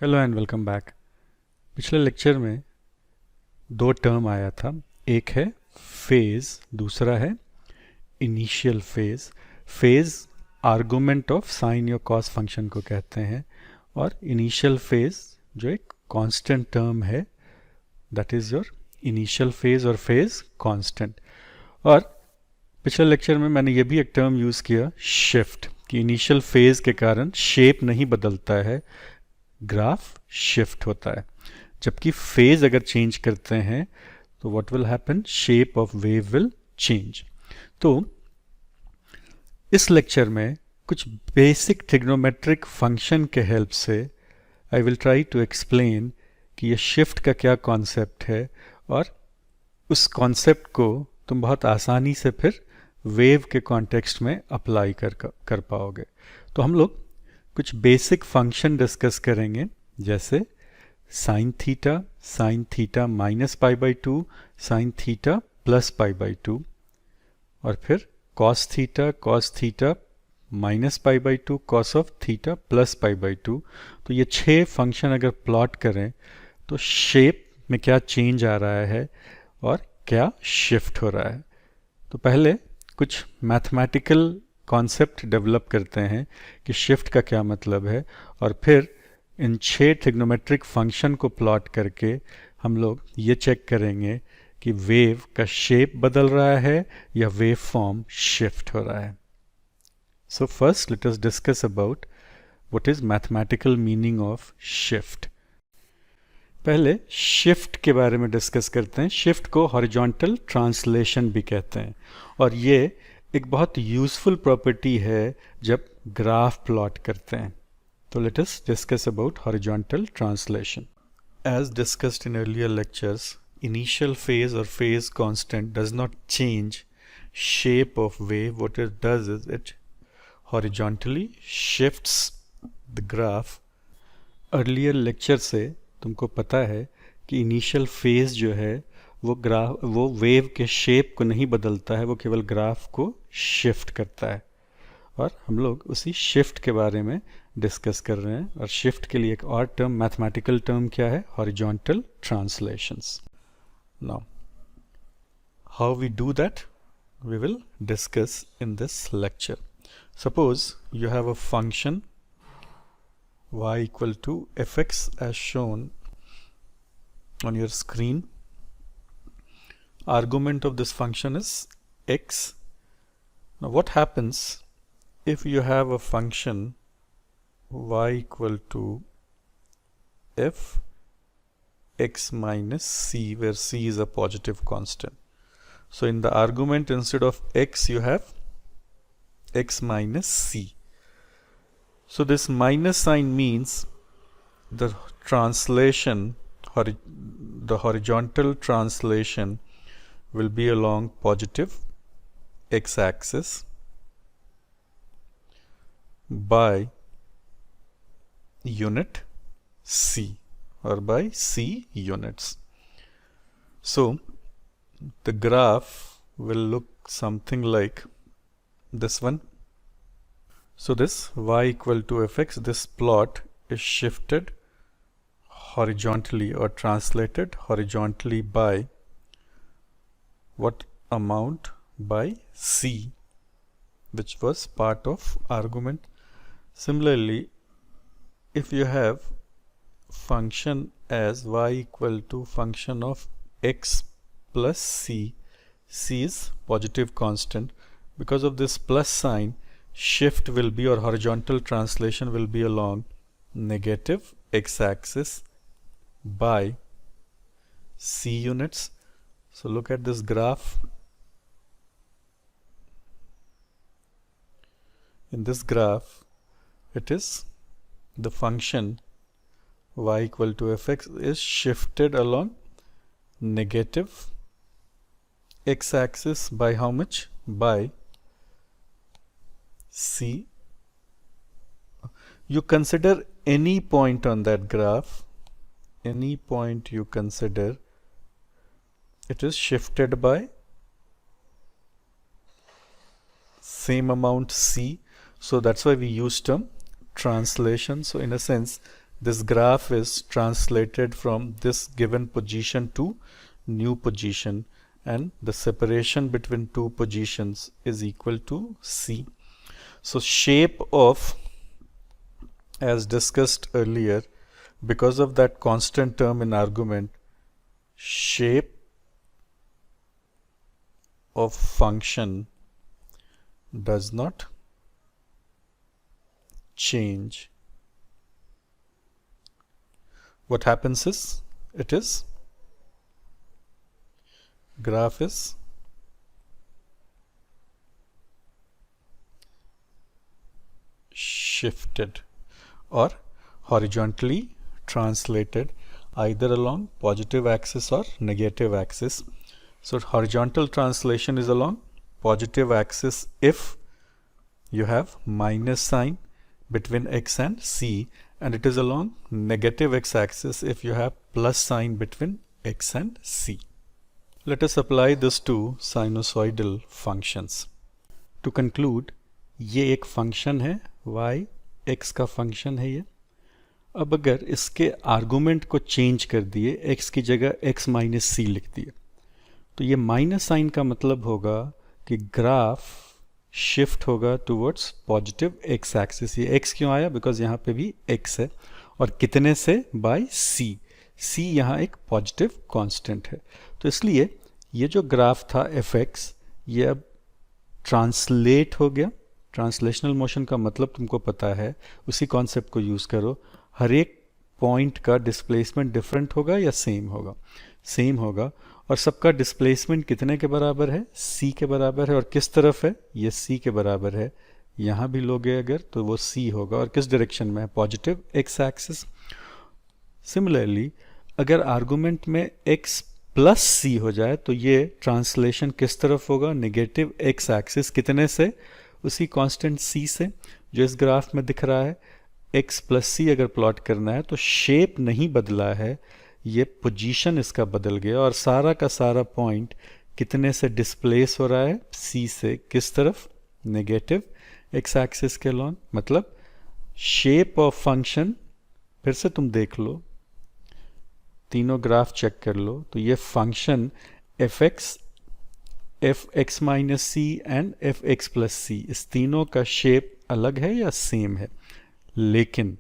Hello and welcome back. पिछले lecture में दो टर्म आया था। एक है फेज, दूसरा है initial phase. Phase argument of sine या कॉस फंक्शन को कहते हैं, और इनिशियल फेज जो एक कांस्टेंट टर्म है, that is your initial phase और फेज कांस्टेंट। और पिछले लेक्चर में मैंने ये भी एक टर्म यूज़ किया, शिफ्ट, कि इनिशियल फेज के कारण शेप नहीं बदलता है, ग्राफ शिफ्ट होता है। जबकि फेज अगर चेंज करते हैं तो what will happen, shape of wave will change. तो इस लेक्चर में कुछ बेसिक ट्रिग्नोमेट्रिक फंक्शन के हेल्प से I will try to explain कि ये शिफ्ट का क्या कॉन्सेप्ट है, और उस कॉन्सेप्ट को तुम बहुत आसानी से फिर वेव के कॉन्टेक्स्ट में अप्लाई कर पाओगे। तो हम लोग कुछ बेसिक फंक्शन डिस्कस करेंगे, जैसे sine theta minus pi by to, sine theta plus pi by to, और फिर cos theta minus pi by to, cos of theta plus pi by two. तो ये 6 फंक्शन अगर प्लॉट करें तो शेप में क्या चेंज आ रहा है और क्या शिफ्ट हो रहा है। तो पहले कुछ मैथमेटिकल कॉन्सेप्ट डेवलप करते हैं कि शिफ्ट का क्या मतलब है, और फिर इन 6 ट्रिग्नोमेट्रिक फंक्शन को प्लॉट करके हम लोग ये चेक करेंगे कि वेव का शेप बदल रहा है या वेव फॉर्म शिफ्ट हो रहा है। So first let us discuss about what is mathematical meaning of shift. पहले शिफ्ट के बारे में डिस्कस करते हैं। शिफ्ट को हॉरिजॉन्टल ट्रांसलेशन भी कहते हैं, और ये एक बहुत यूजफुल प्रॉपर्टी है जब ग्राफ प्लॉट करते हैं। तो let us discuss about horizontal translation. As discussed in earlier lectures, initial phase और phase constant does not change shape of wave. What it does is it horizontally shifts the graph. Earlier lecture से तुमको पता है कि initial phase जो है वो wave के शेप को नहीं बदलता है, वो केवल ग्राफ को शिफ्ट करता है। और हम लोग उसी शिफ्ट के बारे में डिस्कस कर रहे हैं। और शिफ्ट के लिए एक और टर्म, मैथमेटिकल टर्म क्या है, horizontal translations. Now how we do that we will discuss in this lecture. Suppose you have a function y equal to fx as shown on your screen. Argument of this function is x. Now what happens if you have a function y equal to f x minus c, where c is a positive constant? So in the argument, instead of x you have x minus c. So this minus sign means the translation, the horizontal translation will be along positive x-axis by unit c, or by c units. So the graph will look something like this one. So this y equal to fx, this plot is shifted horizontally or translated horizontally by what amount, by c, which was part of argument. Similarly, if you have function as y equal to function of x plus c, c is positive constant. Because of this plus sign, shift will be, or horizontal translation will be along negative x-axis by c units. So look at this graph. In this graph, it is the function y equal to fx is shifted along negative x-axis by how much? By c. You consider any point on that graph, any point you consider, it is shifted by same amount c. So that's why we use term translation. So in a sense, this graph is translated from this given position to new position, and the separation between two positions is equal to c. So shape of, as discussed earlier, because of that constant term in argument, shape of function does not change. What happens is, graph is shifted or horizontally translated either along positive axis or negative axis. So horizontal translation is along positive axis if you have minus sign between x and c, and it is along negative x-axis if you have plus sign between x and c. Let us apply this to sinusoidal functions. To conclude, ये एक function है y, x का function है ये. अब अगर इसके argument को चेंज कर दिए, x की जगह x माइनस सी लिख दिए, तो ये माइनस साइन का मतलब होगा कि ग्राफ शिफ्ट होगा टुवर्ड्स पॉजिटिव एक्स एक्सिस. ये x क्यों आया? बिकॉज यहाँ पे भी x है, और कितने से? Bye c. c यहाँ एक पॉजिटिव कांस्टेंट है, तो इसलिए ये जो ग्राफ था fx, ये अब ट्रांसलेट हो गया. ट्रांसलेशनल मोशन का मतलब तुमको पता है, उसी कॉन्सेप्ट को यूज़ करो. हर एक पॉइंट का डिस्प्लेसमेंट डिफरेंट होगा या सेम होगा? सेम होगा. और सबका डिस्प्लेसमेंट कितने के बराबर है? c के बराबर है. और किस तरफ है? ये c के बराबर है. यहाँ भी लोगे अगर तो वो c होगा. और किस डायरेक्शन में है? Positive x axis. सिमिलरली अगर आर्गुमेंट में x प्लस सी हो जाए तो ये ट्रांसलेशन किस तरफ होगा? Negative x axis. कितने से? उसी कांस्टेंट c से जो इस ग्राफ में दिख रहा है. x प्लस सी अगर प्लॉट करना है तो शेप नहीं बदला है, ये पोजीशन इसका बदल गया, और सारा का सारा पॉइंट कितने से डिस्प्लेस हो रहा है? c से. किस तरफ? नेगेटिव एक्स एक्सिस के लॉन्ग. मतलब शेप ऑफ फंक्शन, फिर से तुम देख लो, तीनों ग्राफ चेक कर लो, तो ये function fx, fx minus C and fx plus C, इस तीनों का शेप अलग है या सेम है? लेकिन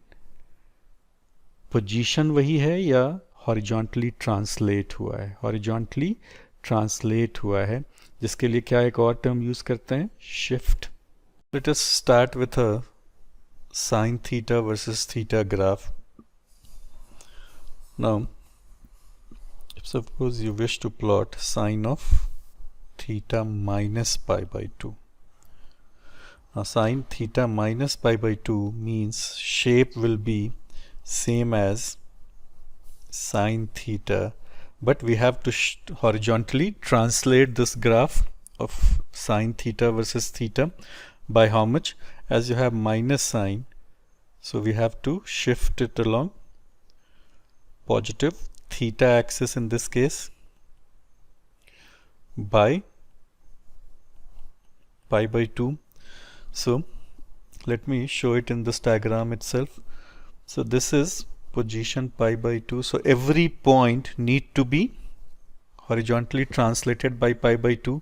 पोजीशन वही है या हॉरिजॉन्टली ट्रांसलेट हुआ है? हॉरिजॉन्टली ट्रांसलेट हुआ है, जिसके लिए क्या एक और टर्म यूज करते हैं? Shift. Let us start with a sin theta versus theta graph. Now, if suppose you wish to plot sine of theta minus pi by 2. Now sine theta minus pi by 2 means shape will be same as sine theta, but we have to horizontally translate this graph of sine theta versus theta by how much? As you have minus sign, so we have to shift it along positive theta axis in this case by pi by 2. So let me show it in this diagram itself. So this is position pi by 2. So every point need to be horizontally translated by pi by 2.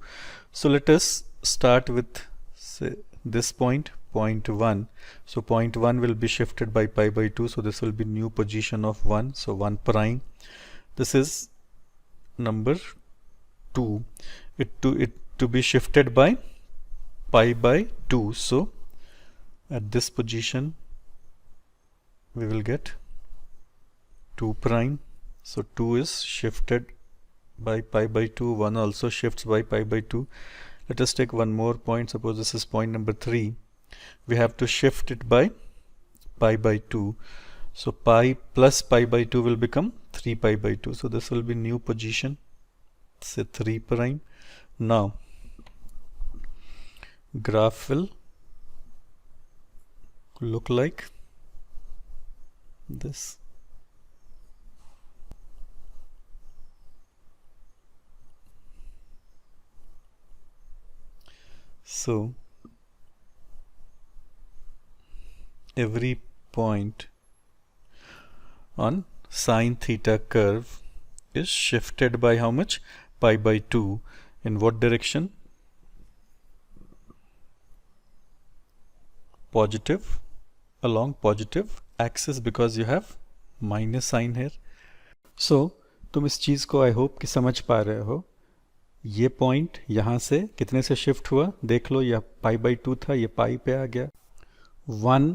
So let us start with, say, this point 1. So point 1 will be shifted by pi by 2, so this will be new position of 1, so 1 prime. This is number 2. It to be shifted by pi by 2, so at this position we will get 2 prime. So 2 is shifted by pi by 2, 1 also shifts by pi by 2. Let us take one more point. Suppose this is point number 3. We have to shift it by pi by 2. So pi plus pi by 2 will become 3 pi by 2. So this will be new position, say 3 prime. Now graph will look like this. So every point on sine theta curve is shifted by how much? Pi by 2. In what direction? Positive, along positive axis, because you have minus sign here. So तुम इस चीज़ को I hope कि समझ पा रहे हो. ये point यहाँ से कितने से शिफ्ट हुआ देख लो. यह पाई बाई 2 था, ये पाई पे आ गया. 1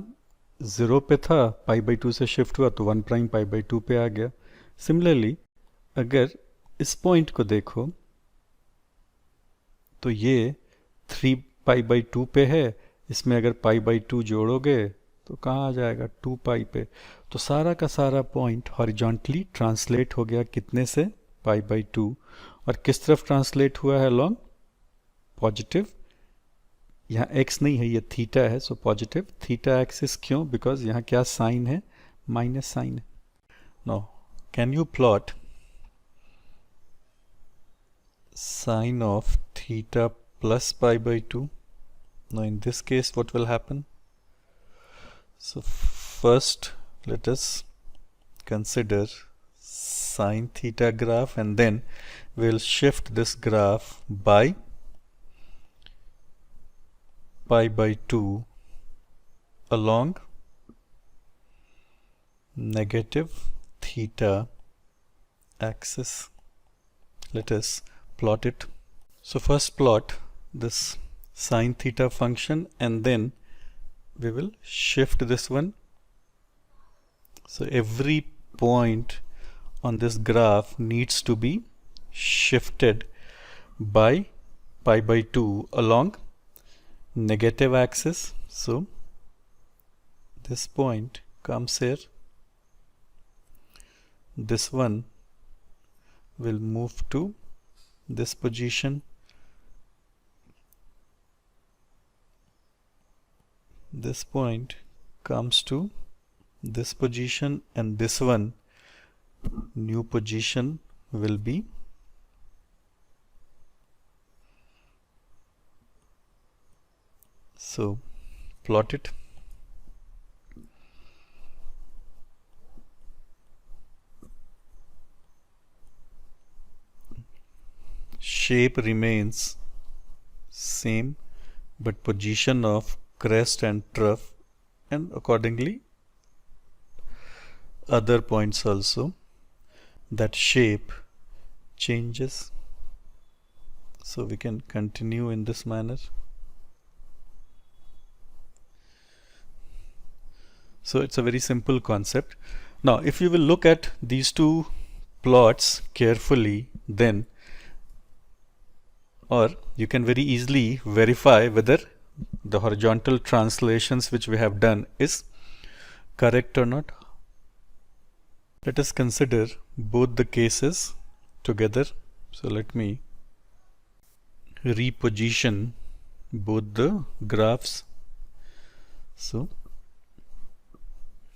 0 पे था, पाई बाई 2 से शिफ्ट हुआ तो 1 प्राइम पाई बाई 2 पे आ गया. सिमिलरली अगर इस पॉइंट को देखो तो ये 3 पाई बाई 2 पे है. इसमें अगर पाई बाई 2 जोड़ोगे तो कहाँ आ जाएगा? 2 पाई पे. तो सारा का सारा पॉइंट हॉरिजॉन्टली ट्रांसलेट हो गया कितने से? Pi by 2. और किस तरफ ट्रांसलेट हुआ है? Along positive. यहाँ x नहीं है, ये थीटा है, सो पॉजिटिव थीटा एक्सिस. क्यों? बिकॉज यहाँ क्या साइन है? माइनस साइन है. No can you plot sine of theta plus pi by 2? Now in this case what will happen? So first let us consider sine theta graph, and then we'll shift this graph by pi by 2 along negative theta axis. Let us plot it. So first plot this sine theta function, and then we will shift this one. So every point on this graph needs to be shifted by pi by 2 along negative axis. So this point comes here, this one will move to this position, this point comes to this position, and this one new position will be so plot it. Shape remains same, but position of crest and trough, and accordingly other points also, that shape changes. So we can continue in this manner. So it's a very simple concept. Now if you will look at these two plots carefully, then or you can very easily verify whether the horizontal translations which we have done is correct or not. Let us consider both the cases together. So let me reposition both the graphs. So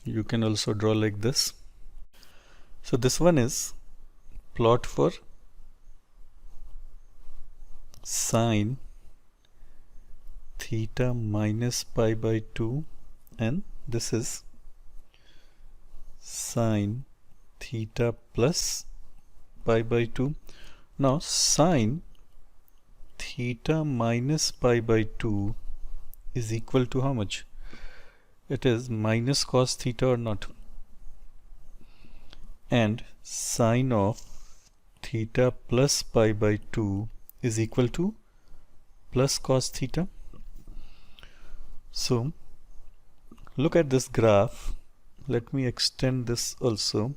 you can also draw like this. So this one is plot for sine theta minus pi by 2, and this is sine theta plus pi by 2. Now sine theta minus pi by 2 is equal to how much? It is minus cos theta or not? And sine of theta plus pi by 2 is equal to plus cos theta. So look at this graph. Let me extend this also.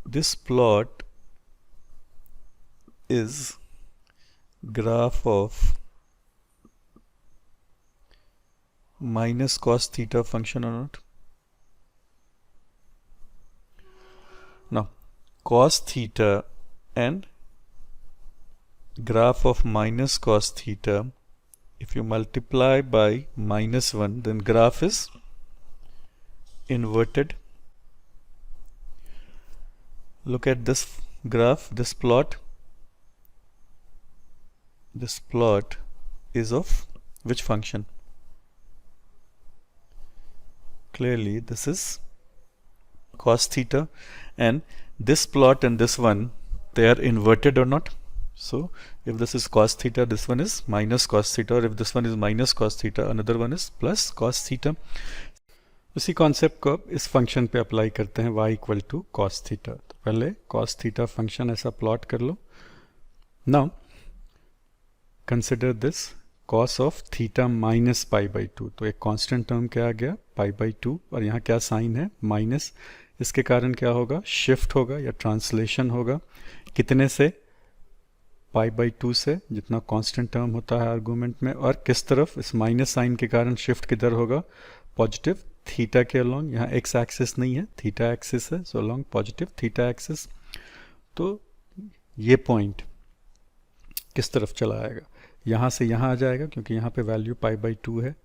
This plot is graph of minus cos theta function or not? Now cos theta and graph of minus cos theta, if you multiply by minus 1, then graph is inverted. Look at this graph, this plot. This plot is of which function? clearly this is cos theta, and this plot and this one, they are inverted or not. So if this is cos theta, this one is minus cos theta, or if this one is minus cos theta, another one is plus cos theta. उसी concept को अब इस function पे apply करते हैं y equal to cos theta. तो पहले cos theta function ऐसा प्लॉट कर लो. Now consider this cos of theta minus pi by two. तो एक कांस्टेंट टर्म क्या आ गया, पाई बाई टू, और यहाँ क्या साइन है, माइनस. इसके कारण क्या होगा, शिफ्ट होगा या ट्रांसलेशन होगा. कितने से, पाई बाई टू से, जितना कांस्टेंट टर्म होता है आर्गूमेंट में. और किस तरफ, इस माइनस साइन के कारण शिफ्ट किधर होगा, पॉजिटिव थीटा के अलोंग. यहाँ एक्स एक्सिस नहीं है, थीटा एक्सिस है, so along positive theta axis. तो ये पॉइंट किस तरफ चला आएगा, यहाँ से यहाँ आ जाएगा, क्योंकि यहाँ पे वैल्यू पाई बाई टू है.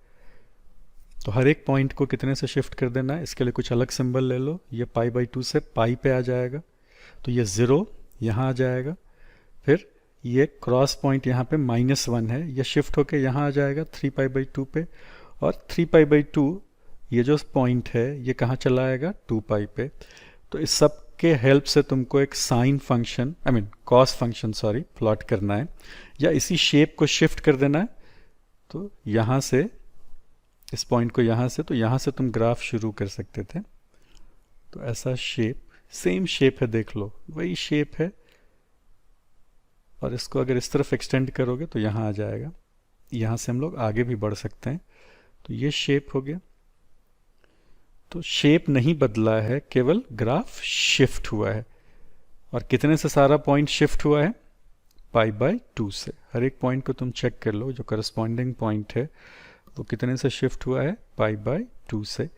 तो हर एक पॉइंट को कितने से शिफ्ट कर देना है, इसके लिए कुछ अलग सिंबल ले लो. ये पाई बाई टू से पाई पे आ जाएगा, तो ये ज़ीरो यहाँ आ जाएगा. फिर ये क्रॉस पॉइंट यहाँ पे माइनस वन है, ये शिफ्ट होके यहाँ आ जाएगा थ्री पाई बाई टू पे. और थ्री पाई बाई टू, ये जो पॉइंट है ये कहाँ चला आएगा, टू पाई पे. तो इस सब के हेल्प से तुमको एक sine function, I mean cos function sorry, plot करना है, या इसी शेप को शिफ्ट कर देना है. तो यहाँ से इस पॉइंट को यहाँ से, तो यहाँ से तुम ग्राफ शुरू कर सकते थे. तो ऐसा शेप, सेम शेप है, देख लो वही शेप है. और इसको अगर इस तरफ एक्सटेंड करोगे तो यहाँ आ जाएगा. यहाँ से हम लोग आगे भी बढ़ सकते हैं. तो ये शेप हो गया. तो शेप नहीं बदला है, केवल ग्राफ शिफ्ट हुआ है. और कितने से सारा पॉइंट शिफ्ट हुआ है, पाई बाई टू से. हर एक पॉइंट को तुम चेक कर लो, जो करस्पॉन्डिंग पॉइंट है वो कितने से शिफ्ट हुआ है, पाई बाई टू से.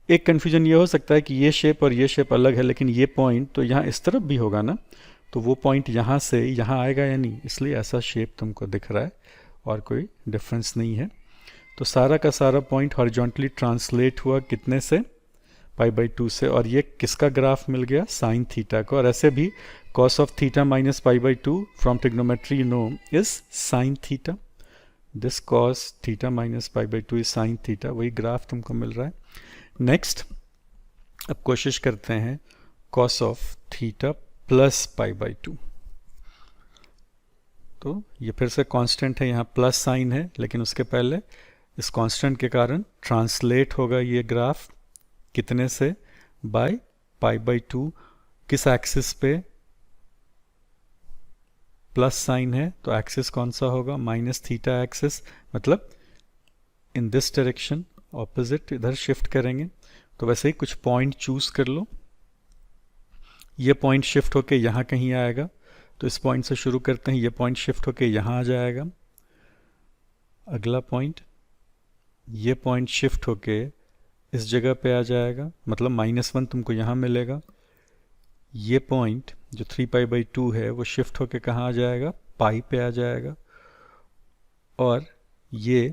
एक कन्फ्यूजन ये हो सकता है कि ये शेप और ये शेप अलग है, लेकिन ये पॉइंट तो यहाँ इस तरफ भी होगा ना, तो वो पॉइंट यहाँ से यहाँ आएगा या नहीं, इसलिए ऐसा शेप तुमको दिख रहा है, और कोई डिफरेंस नहीं है. तो सारा का सारा पॉइंट हॉरिजॉन्टली ट्रांसलेट हुआ कितने से, पाई बाई टू से. और ये किसका ग्राफ मिल गया, साइन थीटा को. और ऐसे भी cos of theta minus pi by to from trigonometry you know is sine theta. This cos theta minus pi by two is sine theta. वही ग्राफ तुमको मिल रहा है. नेक्स्ट अब कोशिश करते हैं cos of theta plus pi by two. तो ये फिर से कांस्टेंट है, यहाँ प्लस साइन है, लेकिन उसके पहले इस कांस्टेंट के कारण ट्रांसलेट होगा ये ग्राफ कितने से, बाय पाई बाई टू. किस एक्सिस पे, प्लस साइन है, तो एक्सिस कौन सा होगा, माइनस थीटा एक्सिस. मतलब इन दिस डायरेक्शन, ऑपोजिट इधर शिफ्ट करेंगे. तो वैसे ही कुछ पॉइंट चूज कर लो. ये पॉइंट शिफ्ट होके यहाँ कहीं आएगा, तो इस पॉइंट से शुरू करते हैं. ये पॉइंट शिफ्ट होके यहाँ आ जाएगा. अगला पॉइंट, ये पॉइंट शिफ्ट होके इस जगह पे आ जाएगा, मतलब माइनस वन तुमको यहाँ मिलेगा. ये पॉइंट जो थ्री पाई बाई टू है वो शिफ्ट होके कहाँ आ जाएगा, पाई पे आ जाएगा. और ये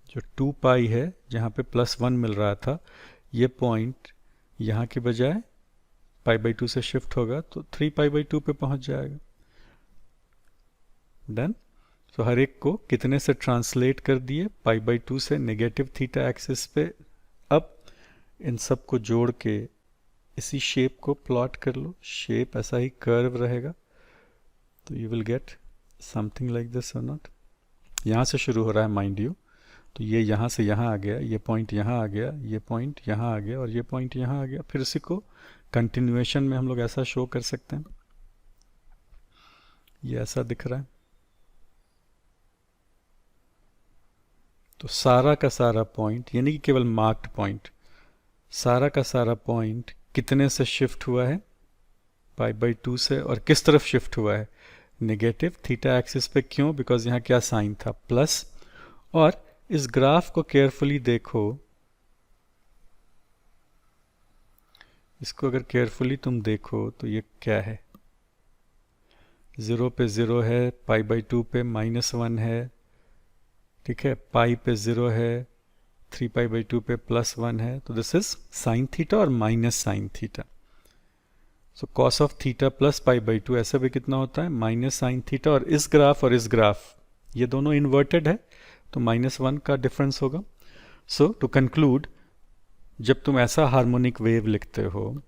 जो टू पाई है, जहाँ पे प्लस वन मिल रहा था, ये पॉइंट यहाँ के बजाय पाई बाई टू से शिफ्ट होगा, तो थ्री पाई बाई टू पे पहुँच जाएगा. डन. तो हर एक को कितने से ट्रांसलेट कर दिए, पाई बाई टू से नेगेटिव थीटा एक्सिस पे. अब इन सब को जोड़ के इसी शेप को प्लॉट कर लो. शेप ऐसा ही कर्व रहेगा, तो you will get something like this और नॉट. यहाँ से शुरू हो रहा है माइंड यू. तो ये यहाँ से यहाँ आ गया, ये पॉइंट यहाँ आ गया, ये पॉइंट यहाँ आ गया, और ये पॉइंट यहाँ आ गया. फिर इसी को कंटिन्यूएशन में हम लोग ऐसा शो कर सकते हैं. ये ऐसा दिख रहा है. तो सारा का सारा पॉइंट, यानी कि केवल मार्क्ड पॉइंट, सारा का सारा पॉइंट कितने से शिफ्ट हुआ है, पाई बाई टू से. और किस तरफ शिफ्ट हुआ है, नेगेटिव थीटा एक्सिस पे. क्यों, बिकॉज यहाँ क्या साइन था, प्लस. और इस ग्राफ को केयरफुली देखो, इसको अगर केयरफुली तुम देखो तो ये क्या है, ज़ीरो पे ज़ीरो है, पाई बाई टू पे माइनस वन है, ठीक है, पाई पे ज़ीरो है, थ्री पाई बाई टू पे प्लस वन है. तो दिस इज साइन थीटा और minus sine theta. So cos of theta plus pi by to ऐसे भी कितना होता है, माइनस साइन थीटा. और इस ग्राफ ये दोनों इन्वर्टेड है, तो माइनस वन का डिफरेंस होगा. सो टू कंक्लूड, जब तुम ऐसा हार्मोनिक वेव लिखते हो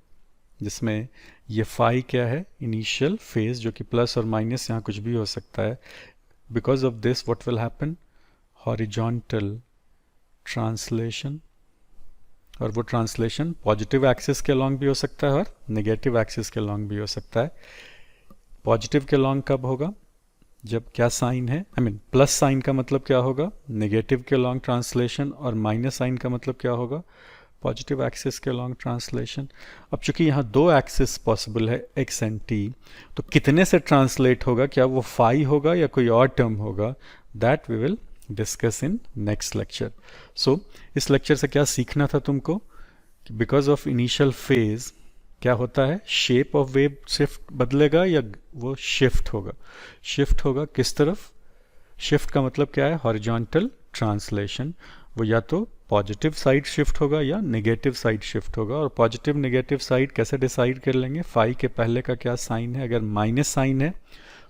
जिसमें ये फाई क्या है, इनिशियल फेज, जो कि प्लस और माइनस यहाँ कुछ भी हो सकता है, because of this what will happen, horizontal translation, और वो ट्रांसलेशन पॉजिटिव एक्सिस के अलॉन्ग भी हो सकता है और नेगेटिव एक्सिस के अलॉन्ग भी हो सकता है। पॉजिटिव के अलॉन्ग कब होगा, जब क्या साइन है, आई मीन प्लस साइन का मतलब क्या होगा, नेगेटिव के अलॉन्ग ट्रांसलेशन, और माइनस साइन का मतलब क्या होगा, पॉजिटिव एक्सिस के अलॉन्ग ट्रांसलेशन। अब चूंकि यहाँ दो एक्सिस पॉसिबल है x एंड t, तो कितने से ट्रांसलेट होगा, क्या वो फाई होगा या कोई और टर्म होगा, that we will discuss in next lecture. So इस लेक्चर से क्या सीखना था तुमको, बिकॉज ऑफ इनिशियल फेज क्या होता है, शेप ऑफ वेव शिफ्ट बदलेगा या वो शिफ्ट होगा, शिफ्ट होगा किस तरफ, शिफ्ट का मतलब क्या है, हॉरिजॉन्टल ट्रांसलेशन, वो या तो पॉजिटिव साइड शिफ्ट होगा या नेगेटिव साइड शिफ्ट होगा। और पॉजिटिव नेगेटिव साइड कैसे डिसाइड कर लेंगे, फाई के पहले का क्या साइन है, अगर माइनस साइन है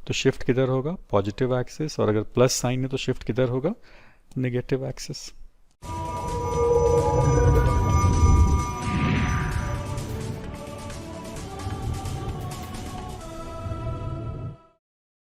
तो शिफ्ट किधर होगा, पॉजिटिव एक्सिस, और अगर प्लस साइन है तो शिफ्ट किधर होगा, नेगेटिव एक्सिस।